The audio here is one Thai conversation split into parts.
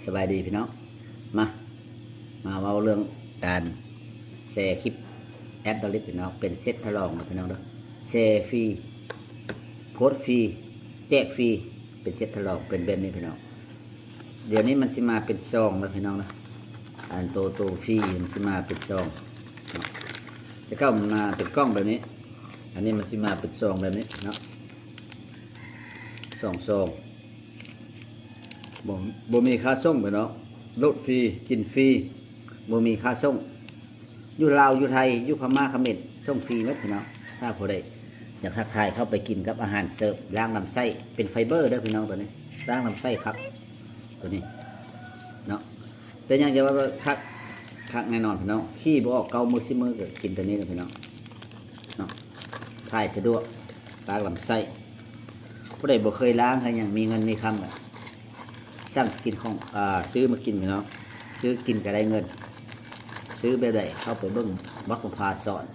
สบายดีพี่น้องมาเว้าเรื่องการแชร์คลิปแอปดอลลิสพี่น้องเป็นเซตทดลองนะพี่น้องเด้อแชร์ฟรีโพสต์ฟรีแจกฟรีเป็นเซตทดลองเป็นแบบนี้พี่น้องเดี๋ยวนี้มันสิมาเป็นซองนะพี่น้องนะอันโตฟรีมันสิมาเป็นซองจะเข้ามาเป็นกล้องแบบนี้อันนี้มันสิมาเป็นซองแบบนี้เนาะซองบ่มีค่าส่งไปเนาะรถฟรีกินฟรีบ่มีค่าส่งอยู่ลาวอยู่ไทยอยู่พม่าเขมรส่งฟรีไหมพี่น้องถ้าผู้ใดอยากทักทายเข้าไปกินกับอาหารเสิร์ฟล้างลำไส้เป็นไฟเบอร์เด้อพี่น้องตัวนี้ล้างลำไส้ครับตัวนี้เนาะเป็นยังจะว่าคักแน่นอนพี่น้องขี้บ่ออกเกามือซิมือก็กินตัวนี้นะพี่น้องเนาะถ่ายสะดวกล้างลำไส้ผู้ใดบ่เคยล้างใครยังมีเงินมีคำแบบสร้างกินของซื้อมากินพี่น้องซื้อกินก็ได้เงินซื้อแบบใดเข้าไปเบิ้งวัดพาสอน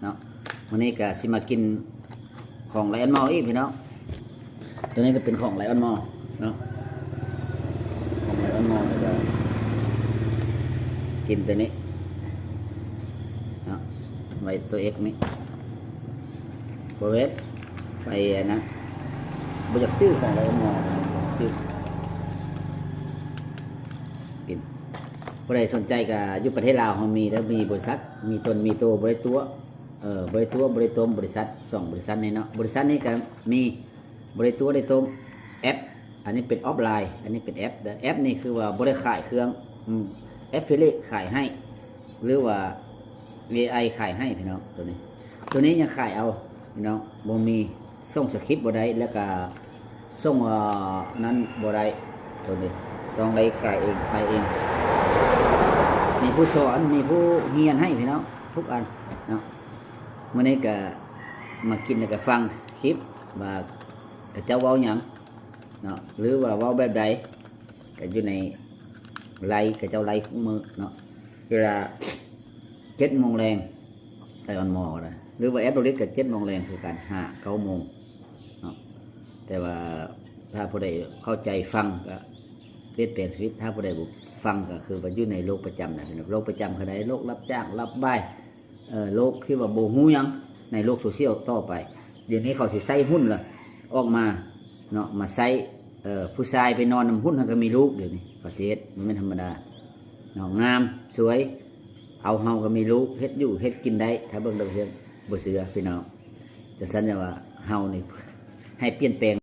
เนาะวันนี้ก็สิมากินของไลออนมอลอีกพี่น้องตัวนี้ก็เป็นของไลออนมอลเนาะของไลออนมอลก็กินตัวนี้เนาะไว้ตัวเอกนี้โบเวสไปนะบริจาคชื่อของไลออนมอลชื่อกินผู้ใดสนใจก็อยู่ประเทศลาวเขามีแล้วมีบริษัทมีตนมีตัวบริตัวบริตมบริษัท2บริษัทนี้เนาะบริษัทนี้ก็มีบริตัวบริตมแอปอันนี้เป็นออฟไลน์อันนี้เป็นแอปแอปนี่คือว่าบริขายเครื่องแอปเฟลิขายให้หรือว่า AI ขายให้พี่น้องตัวนี้ยังขายเอาพี่น้องบ่มีส่งสคริปต์บ่ได้แล้วก็ส่งนั้นบ่ได้ตัวนี้ต้องได้ขายเองไปเองมีผู้สอนมีผู้เฮียนให้พี่น้องทุกอันเนาะเมื่อนี้ก็มากินแล้วก็ฟังคลิปว่าเจ้าเว้าหยังเนาะหรือว่าเว้าแบบใดก็อยู่ในไลฟ์กับเจ้าไลฟ์ของมือเนาะเวลา7 โมงแรงไลออนมอนะหรือว่าแอปโรลิสกับ7 โมงแรงคือการ9 โมงเนาะแต่ว่าถ้าผู้ใดเข้าใจฟังก็เปลี่ยนแปลงชีวิตถ้าผู้ใดบุฟังก็คือว่าอยู่ในโลกประจำนะโลกประจำคือใดโลกรับจ้างรับบ่ายโลกที่ว่าโบหูยังในโลกโซเชียลต่อไปเดี๋ยวนี้เขาสิใส่หุ้นละออกมาเนาะมาใส่ผู้ชายไปนอนนำหุ้นก็มีลูกเดี๋ยวนี้ก็เจ็ดมันไม่ธรรมดาเนาะงามสวยเอาเฮาก็มีลูกเฮ็ดอยู่เฮ็ดกินได้ถ้าเบิ่งดาวเทียมบ่เสือพี่น้องจะสัญญาว่าเฮานี่ให้เปลี่ยนแปลง